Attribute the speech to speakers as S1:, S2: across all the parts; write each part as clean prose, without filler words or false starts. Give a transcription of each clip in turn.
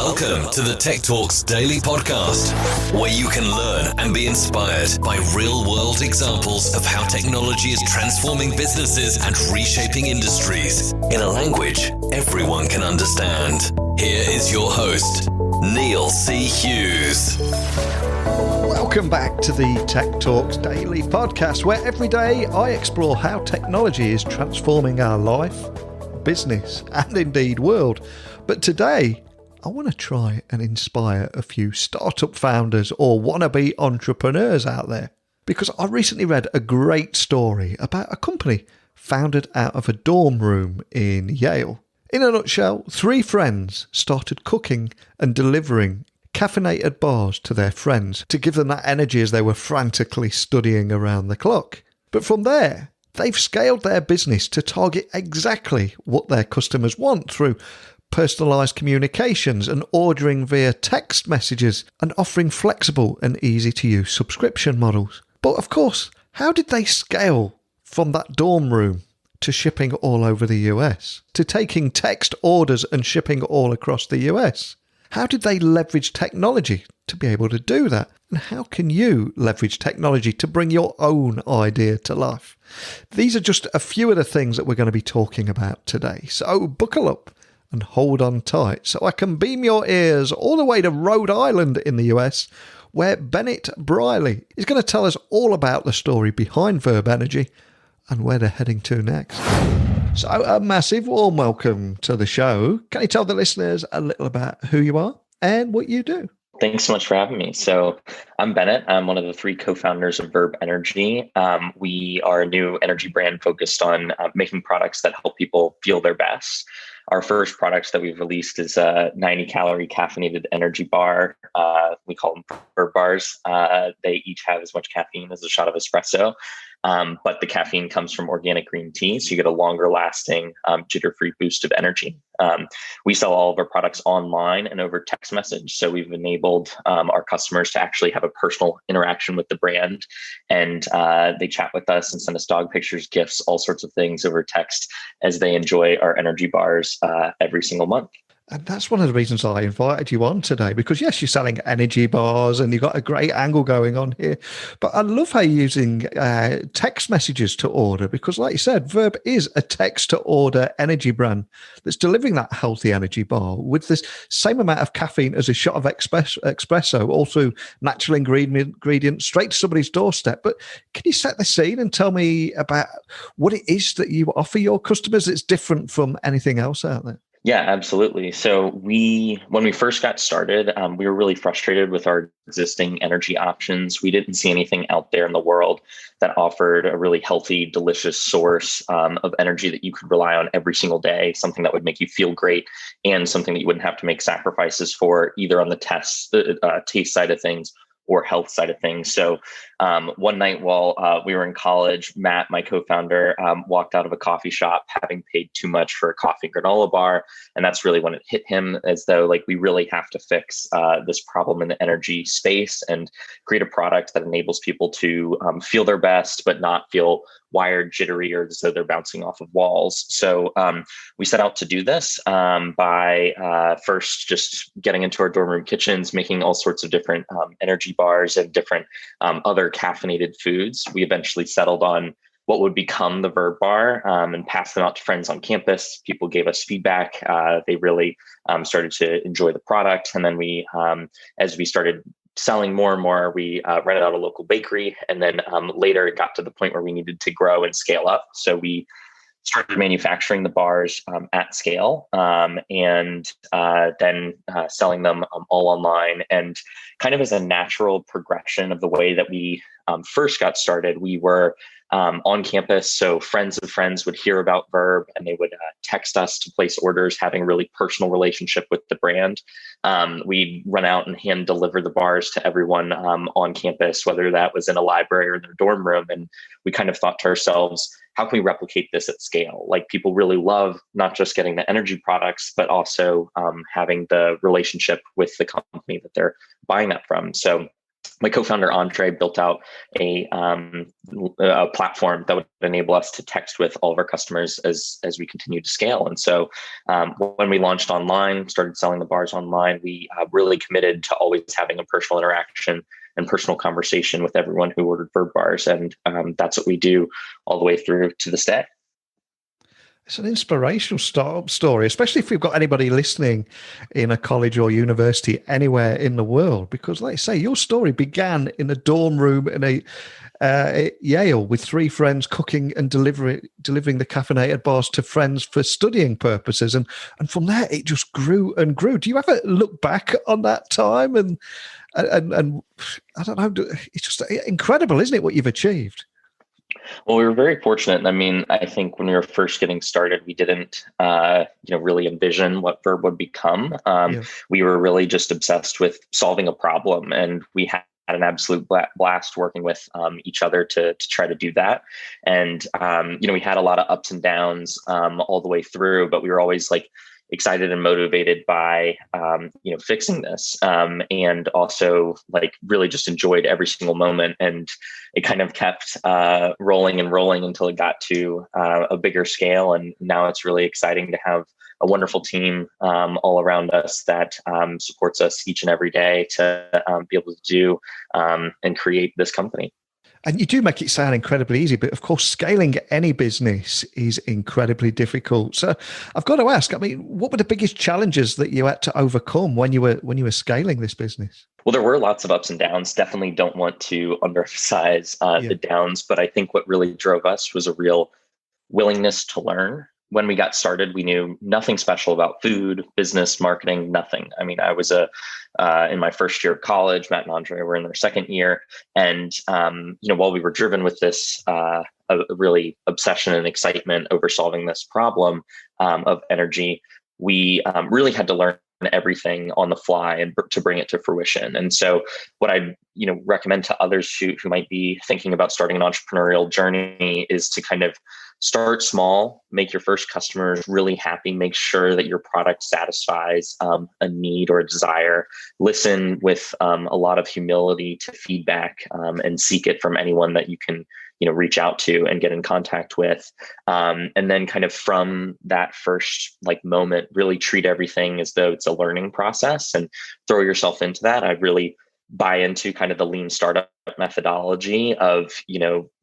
S1: Welcome to the Tech Talks Daily Podcast, where you can learn and be inspired by real-world examples of how technology is transforming businesses and reshaping industries in a language everyone can understand. Here is your host, Neil C. Hughes.
S2: Welcome back to the Tech Talks Daily Podcast, where every day I explore how technology is transforming our life, business, and indeed world. But today, I want to try and inspire a few startup founders or wannabe entrepreneurs out there, because I recently read a great story about a company founded out of a dorm room in Yale. In a nutshell, 3 friends started cooking and delivering caffeinated bars to their friends to give them that energy as they were frantically studying around the clock. But from there, they've scaled their business to target exactly what their customers want through personalised communications and ordering via text messages and offering flexible and easy-to-use subscription models. But of course, how did they scale from that dorm room to shipping all over the US, to taking text orders and shipping all across the US? How did they leverage technology to be able to do that? And how can you leverage technology to bring your own idea to life? These are just a few of the things that we're going to be talking about today. So buckle up and hold on tight so I can beam your ears all the way to Rhode Island in the US, where Bennett Byerley is going to tell us all about the story behind Verb Energy and where they're heading to next. So a massive warm welcome to the show. Can you tell the listeners a little about who you are and what you do?
S3: Thanks so much for having me. So I'm Bennett. I'm one of the 3 co-founders of Verb Energy. We are a new energy brand focused on making products that help people feel their best. Our first product that we've released is a 90-calorie caffeinated energy bar. We call them Verb bars. They each have as much caffeine as a shot of espresso. But the caffeine comes from organic green tea, so you get a longer lasting, jitter-free boost of energy. We sell all of our products online and over text message. So we've enabled our customers to actually have a personal interaction with the brand. And they chat with us and send us dog pictures, gifts, all sorts of things over text as they enjoy our energy bars every single month.
S2: And that's one of the reasons I invited you on today, because yes, you're selling energy bars and you've got a great angle going on here. But I love how you're using text messages to order, because like you said, Verb is a text to order energy brand that's delivering that healthy energy bar with this same amount of caffeine as a shot of espresso, also natural ingredients straight to somebody's doorstep. But can you set the scene and tell me about what it is that you offer your customers that's different from anything else out there?
S3: Yeah, absolutely. So when we first got started, we were really frustrated with our existing energy options. We didn't see anything out there in the world that offered a really healthy, delicious source of energy that you could rely on every single day, something that would make you feel great and something that you wouldn't have to make sacrifices for either on the taste side of things or health side of things. So one night while we were in college, Matt, my co-founder, walked out of a coffee shop having paid too much for a coffee granola bar. And that's really when it hit him, as though like we really have to fix this problem in the energy space and create a product that enables people to feel their best, but not feel wired, jittery, or as though they're bouncing off of walls. So we set out to do this by first just getting into our dorm room kitchens, making all sorts of different energy bars and different other caffeinated foods. We eventually settled on what would become the Verb bar and passed them out to friends on campus. People gave us feedback. They really started to enjoy the product. And then as we started selling more and more, we rented out a local bakery. And then later it got to the point where we needed to grow and scale up. So we started manufacturing the bars at scale and then selling them all online. And kind of as a natural progression of the way that we first got started, we were on campus. So friends of friends would hear about Verb and they would text us to place orders, having a really personal relationship with the brand. We'd run out and hand deliver the bars to everyone on campus, whether that was in a library or in their dorm room. And we kind of thought to ourselves, how can we replicate this at scale? Like, people really love not just getting the energy products, but also having the relationship with the company that they're buying that from. So my co-founder Andre built out a platform that would enable us to text with all of our customers as we continue to scale. And so when we launched online, started selling the bars online, we really committed to always having a personal interaction and personal conversation with everyone who ordered Verb bars. And that's what we do all the way through to this day.
S2: It's an inspirational story, especially if we've got anybody listening in a college or university anywhere in the world. Because, like I say, your story began in a dorm room at Yale with 3 friends cooking and delivering the caffeinated bars to friends for studying purposes. And from there, it just grew and grew. Do you ever look back on that time? And I don't know, it's just incredible, isn't it, what you've achieved?
S3: Well, we were very fortunate. I mean, I think when we were first getting started, we didn't, really envision what Verb would become. We were really just obsessed with solving a problem, and we had an absolute blast working with each other to try to do that. And we had a lot of ups and downs all the way through, but we were always like excited and motivated by fixing this, and also like really just enjoyed every single moment. And it kind of kept rolling and rolling until it got to a bigger scale. And now it's really exciting to have a wonderful team all around us that supports us each and every day to be able to do and create this company.
S2: And you do make it sound incredibly easy, but of course, scaling any business is incredibly difficult. So I've got to ask, I mean, what were the biggest challenges that you had to overcome when you were scaling this business?
S3: Well, there were lots of ups and downs. Definitely don't want to underemphasize the downs, but I think what really drove us was a real willingness to learn. When we got started, we knew nothing special about food, business, marketing, nothing. I mean, I was in my first year of college. Matt and Andre were in their second year. And, while we were driven with this a really obsession and excitement over solving this problem of energy, we really had to learn everything on the fly and to bring it to fruition. And so what I recommend to others who might be thinking about starting an entrepreneurial journey is to kind of start small, make your first customers really happy, make sure that your product satisfies a need or a desire, listen with a lot of humility to feedback, and seek it from anyone that you can reach out to and get in contact with. And then kind of from that first moment, really treat everything as though it's a learning process and throw yourself into that. I really buy into kind of the lean startup methodology of,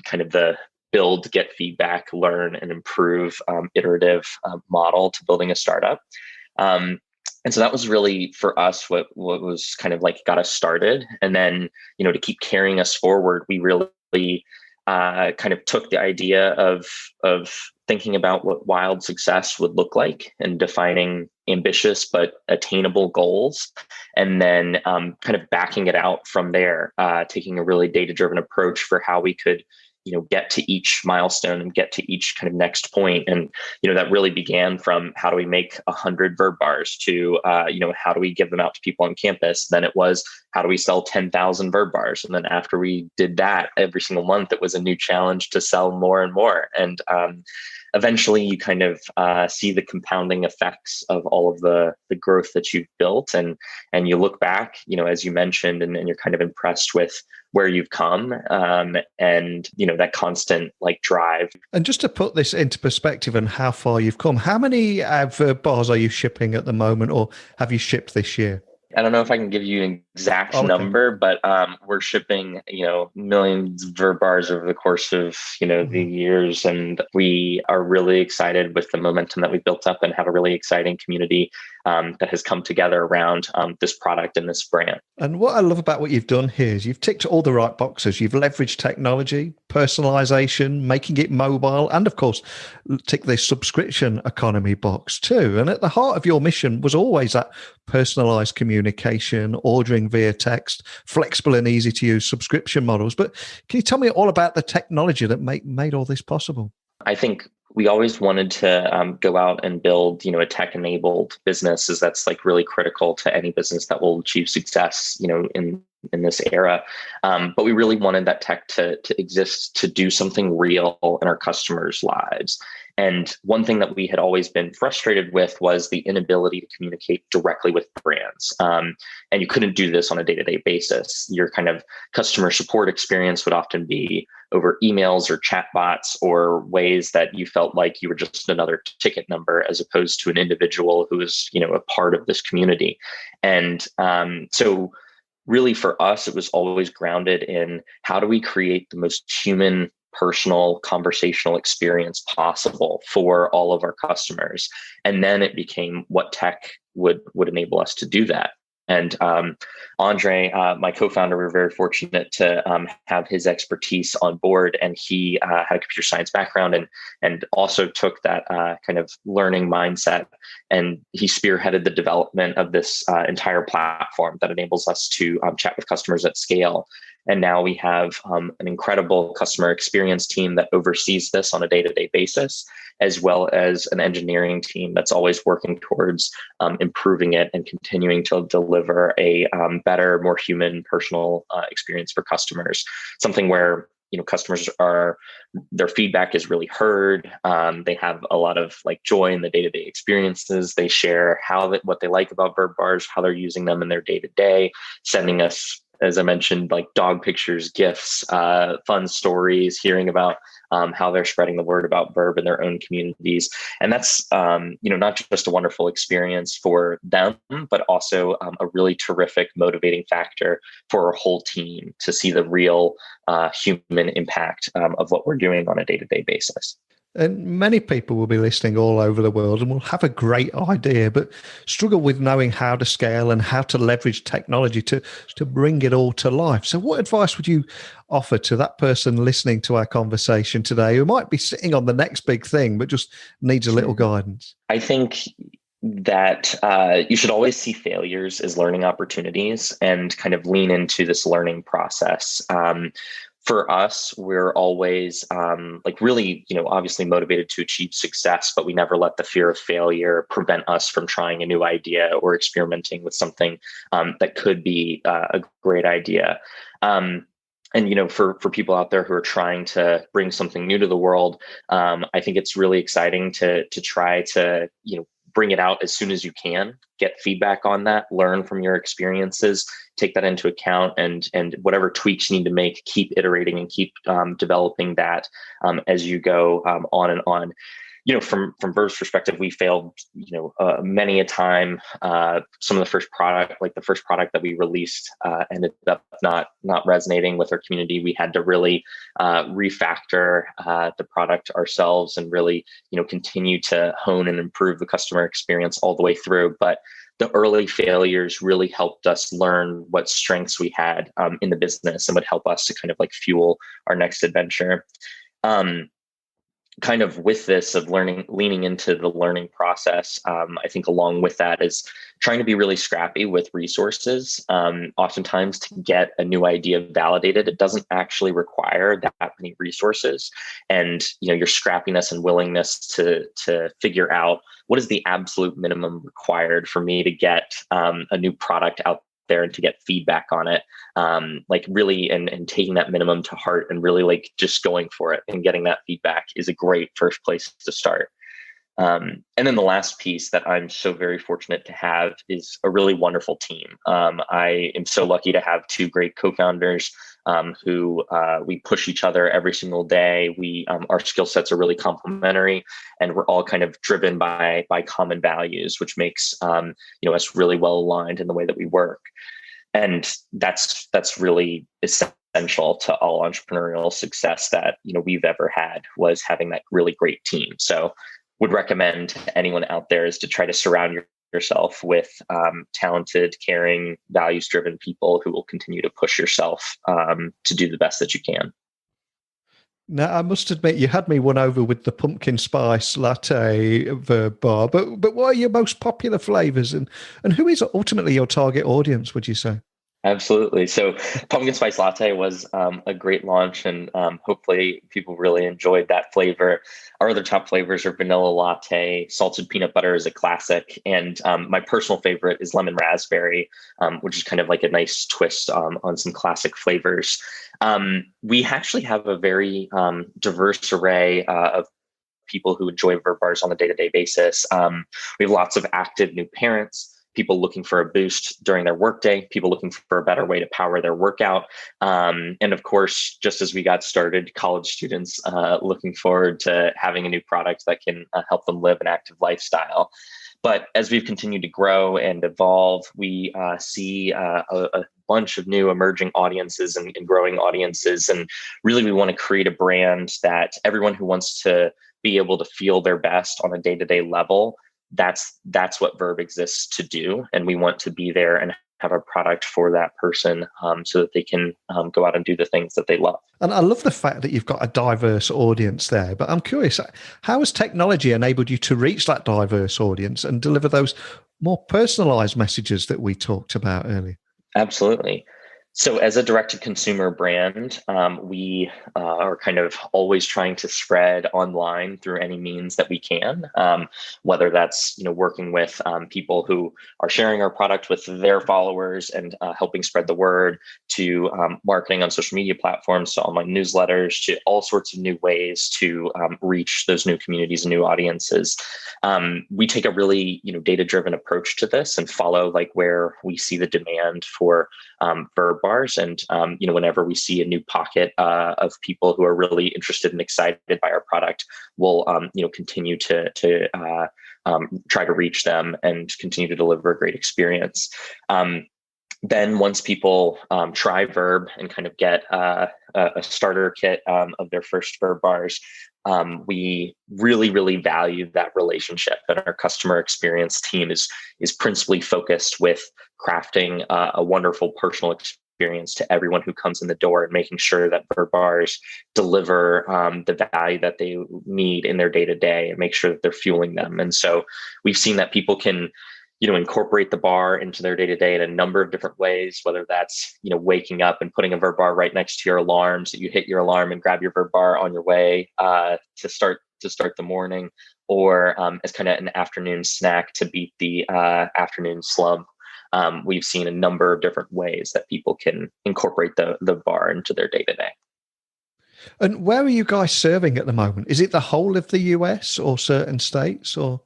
S3: kind of the build, get feedback, learn, and improve iterative model to building a startup. And so that was really for us what was kind of got us started. And then, to keep carrying us forward, we really kind of took the idea of thinking about what wild success would look like and defining ambitious but attainable goals, and then kind of backing it out from there, taking a really data-driven approach for how we could get to each milestone and get to each kind of next point. And, that really began from how do we make 100 Verb bars to, how do we give them out to people on campus? Then it was, how do we sell 10,000 Verb bars? And then after we did that every single month, it was a new challenge to sell more and more. And eventually you kind of see the compounding effects of all of the growth that you've built. And you look back, as you mentioned, and you're kind of impressed with where you've come, and that constant drive. And
S2: just to put this into perspective and how far you've come, how many Verb bars are you shipping at the moment, or have you shipped this year?
S3: I don't know if I can give you an exact number, but we're shipping, millions of Verb bars over the course of, the years. And we are really excited with the momentum that we've built up and have a really exciting community that has come together around this product and this brand.
S2: And what I love about what you've done here is you've ticked all the right boxes. You've leveraged technology, personalization, making it mobile, and of course, tick the subscription economy box too. And at the heart of your mission was always that personalized communication, ordering via text, flexible and easy to use subscription models. But can you tell me all about the technology that made all this possible?
S3: I think we always wanted to go out and build, a tech-enabled business, as that's really critical to any business that will achieve success, in in this era. But we really wanted that tech to exist to do something real in our customers' lives. And one thing that we had always been frustrated with was the inability to communicate directly with brands. And you couldn't do this on a day-to-day basis. Your kind of customer support experience would often be over emails or chatbots, or ways that you felt like you were just another ticket number as opposed to an individual who is, a part of this community. And so really for us, it was always grounded in how do we create the most human, personal, conversational experience possible for all of our customers. And then it became what tech would enable us to do that. And Andre, my co-founder, we were very fortunate to have his expertise on board, and he had a computer science background and also took that kind of learning mindset, and he spearheaded the development of this entire platform that enables us to chat with customers at scale. And now we have an incredible customer experience team that oversees this on a day-to-day basis, as well as an engineering team that's always working towards improving it and continuing to deliver a better, more human, personal experience for customers. Something where customers their feedback is really heard. They have a lot of joy in the day-to-day experiences. They share what they like about Verb bars, how they're using them in their day-to-day, sending us, as I mentioned, dog pictures, GIFs, fun stories, hearing about how they're spreading the word about Verb in their own communities. And that's, not just a wonderful experience for them, but also a really terrific motivating factor for our whole team to see the real human impact of what we're doing on a day-to-day basis.
S2: And many people will be listening all over the world and will have a great idea, but struggle with knowing how to scale and how to leverage technology to bring it all to life. So what advice would you offer to that person listening to our conversation today who might be sitting on the next big thing, but just needs a little guidance?
S3: I think that you should always see failures as learning opportunities and kind of lean into this learning process. For us, we're always really, obviously motivated to achieve success, but we never let the fear of failure prevent us from trying a new idea or experimenting with something that could be a great idea. And, for people out there who are trying to bring something new to the world, I think it's really exciting to try to, bring it out as soon as you can, get feedback on that, learn from your experiences, take that into account, and whatever tweaks you need to make, keep iterating and keep developing that as you go on and on. From Verb's perspective, we failed, many a time. Some of the first product that we released ended up not resonating with our community. We had to really refactor the product ourselves and really, continue to hone and improve the customer experience all the way through. But the early failures really helped us learn what strengths we had in the business and would help us to kind of fuel our next adventure. Kind of with this of leaning into the learning process, I think along with that is trying to be really scrappy with resources. Oftentimes to get a new idea validated, it doesn't actually require that many resources. And, your scrappiness and willingness to figure out what is the absolute minimum required for me to get a new product out there and to get feedback on it, really and taking that minimum to heart and really just going for it and getting that feedback is a great first place to start. And then the last piece that I'm so very fortunate to have is a really wonderful team. I am so lucky to have two great co-founders who we push each other every single day. Our skill sets are really complementary, and we're all kind of driven by common values, which makes us really well aligned in the way that we work. And that's really essential to all entrepreneurial success that we've ever had, was having that really great team. So would recommend to anyone out there is to try to surround yourself with talented, caring, values-driven people who will continue to push yourself to do the best that you can.
S2: Now, I must admit, you had me won over with the pumpkin spice latte Verb bar, but what are your most popular flavors, and who is ultimately your target audience, would you say?
S3: Absolutely. So pumpkin spice latte was a great launch, and hopefully people really enjoyed that flavor. Our other top flavors are vanilla latte, salted peanut butter is a classic, and my personal favorite is lemon raspberry, which is kind of like a nice twist on some classic flavors. We actually have a very diverse array of people who enjoy Verb bars on a day-to-day basis. We have lots of active new parents, people looking for a boost during their workday, people looking for a better way to power their workout. And of course, just as we got started, college students looking forward to having a new product that can help them live an active lifestyle. But as we've continued to grow and evolve, we see a bunch of new emerging audiences and growing audiences. And really, we want to create a brand that everyone who wants to be able to feel their best on a day-to-day level, that's what Verb exists to do. And we want to be there and have a product for that person so that they can go out and do the things that they love.
S2: And I love the fact that you've got a diverse audience there, but I'm curious, how has technology enabled you to reach that diverse audience and deliver those more personalized messages that we talked about earlier?
S3: Absolutely. So as a direct-to-consumer brand, we are kind of always trying to spread online through any means that we can, whether that's working with people who are sharing our product with their followers and helping spread the word, to marketing on social media platforms, to online newsletters, to all sorts of new ways to reach those new communities and new audiences. We take a really data-driven approach to this and follow like where we see the demand for Verb bars. And, whenever we see a new pocket of people who are really interested and excited by our product, we'll, continue to try to reach them and continue to deliver a great experience. Then once people try Verb and kind of get a starter kit of their first Verb bars, we really, really value that relationship, and our customer experience team is principally focused with crafting a wonderful personal experience to everyone who comes in the door and making sure that Verb bars deliver the value that they need in their day-to-day and make sure that they're fueling them. And so we've seen that people can incorporate the bar into their day-to-day in a number of different ways, whether that's, waking up and putting a Verb bar right next to your alarm so you hit your alarm and grab your Verb bar on your way to start the morning, or as kind of an afternoon snack to beat the afternoon slump. We've seen a number of different ways that people can incorporate the bar into their day-to-day.
S2: And where are you guys serving at the moment? Is it the whole of the US or certain states, or?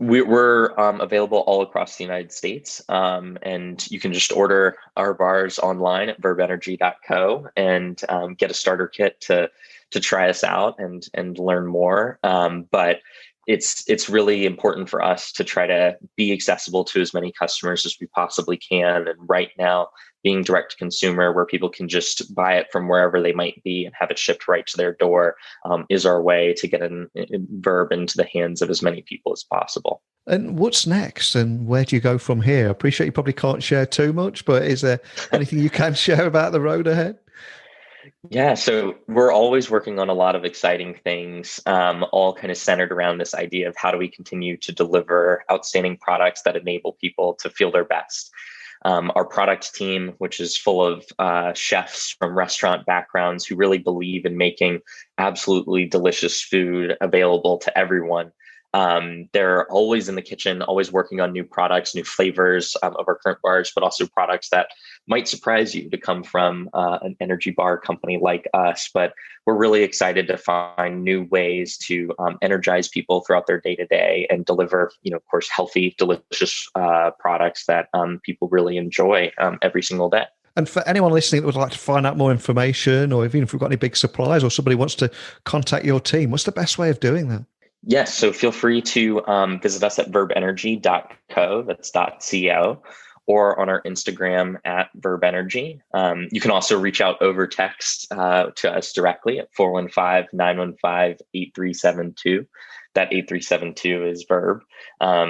S3: We're available all across the United States, and you can just order our bars online at verbenergy.co and get a starter kit to try us out and learn more. But it's really important for us to try to be accessible to as many customers as we possibly can. And right now, being direct to consumer, where people can just buy it from wherever they might be and have it shipped right to their door, is our way to get Verb into the hands of as many people as possible.
S2: And what's next, and where do you go from here? I appreciate you probably can't share too much, but is there anything you can share about the road ahead?
S3: Yeah, so we're always working on a lot of exciting things, all kind of centered around this idea of how do we continue to deliver outstanding products that enable people to feel their best. Our product team, which is full of chefs from restaurant backgrounds who really believe in making absolutely delicious food available to everyone. They're always in the kitchen, always working on new products, new flavors of our current bars, but also products that might surprise you to come from an energy bar company like us. But we're really excited to find new ways to energize people throughout their day-to-day and deliver, of course, healthy, delicious products that people really enjoy every single day.
S2: And for anyone listening that would like to find out more information, or even if we've got any big suppliers or somebody wants to contact your team, what's the best way of doing that?
S3: Yes, so feel free to visit us at verbenergy.co, that's .co, or on our Instagram at Verb Energy. You can also reach out over text to us directly at 415-915-8372. That 8372 is Verb.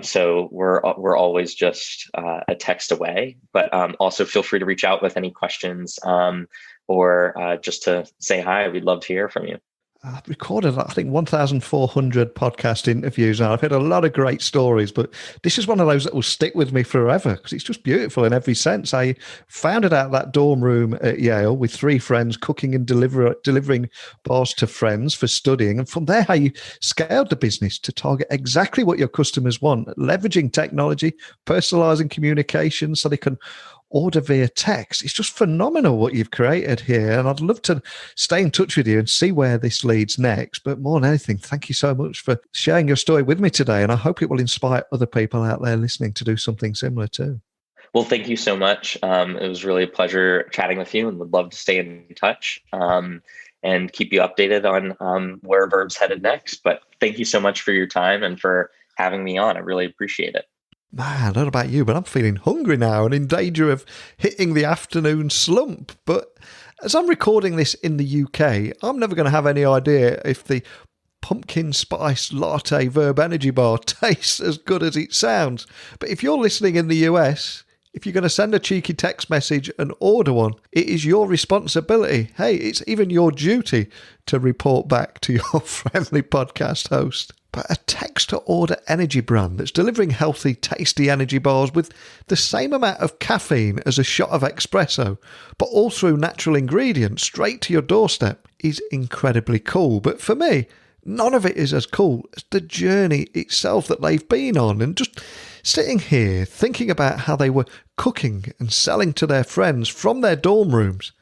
S3: So we're always just a text away, but also feel free to reach out with any questions or just to say hi. We'd love to hear from you.
S2: I've recorded, I think, 1,400 podcast interviews now. I've heard a lot of great stories, but this is one of those that will stick with me forever because it's just beautiful in every sense. I founded out that dorm room at Yale with 3 friends, cooking and delivering bars to friends for studying. And from there, how you scaled the business to target exactly what your customers want, leveraging technology, personalizing communication so they can order via text. It's just phenomenal what you've created here. And I'd love to stay in touch with you and see where this leads next. But more than anything, thank you so much for sharing your story with me today. And I hope it will inspire other people out there listening to do something similar too.
S3: Well, thank you so much. It was really a pleasure chatting with you and would love to stay in touch and keep you updated on where Verb's headed next. But thank you so much for your time and for having me on. I really appreciate it.
S2: Man, I don't know about you, but I'm feeling hungry now and in danger of hitting the afternoon slump. But as I'm recording this in the UK, I'm never going to have any idea if the pumpkin spice latte Verb Energy bar tastes as good as it sounds. But if you're listening in the US, if you're going to send a cheeky text message and order one, it is your responsibility. Hey, it's even your duty to report back to your friendly podcast host. But a text-to-order energy brand that's delivering healthy, tasty energy bars with the same amount of caffeine as a shot of espresso, but all through natural ingredients straight to your doorstep is incredibly cool. But for me, none of it is as cool as the journey itself that they've been on. And just sitting here thinking about how they were cooking and selling to their friends from their dorm rooms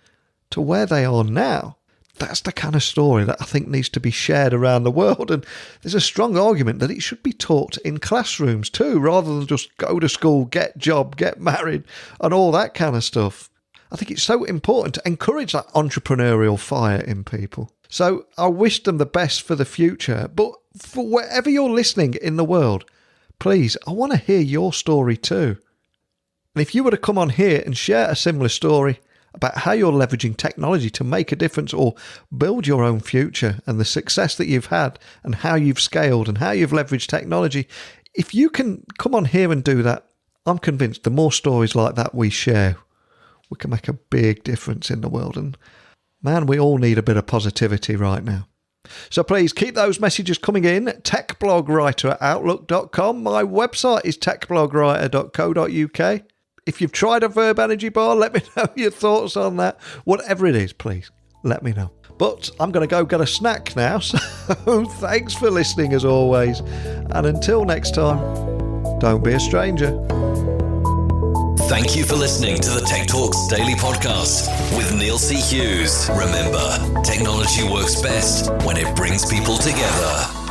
S2: to where they are now. That's the kind of story that I think needs to be shared around the world. And there's a strong argument that it should be taught in classrooms too, rather than just go to school, get a job, get married, and all that kind of stuff. I think it's so important to encourage that entrepreneurial fire in people. So I wish them the best for the future. But for wherever you're listening in the world, please, I want to hear your story too. And if you were to come on here and share a similar story about how you're leveraging technology to make a difference or build your own future and the success that you've had and how you've scaled and how you've leveraged technology, if you can come on here and do that, I'm convinced the more stories like that we share, we can make a big difference in the world. And man, we all need a bit of positivity right now. So please keep those messages coming in. techblogwriter@outlook.com. My website is techblogwriter.co.uk. If you've tried a Verb Energy bar, let me know your thoughts on that. Whatever it is, please, let me know. But I'm going to go get a snack now, so thanks for listening as always. And until next time, don't be a stranger.
S1: Thank you for listening to the Tech Talks Daily Podcast with Neil C. Hughes. Remember, technology works best when it brings people together.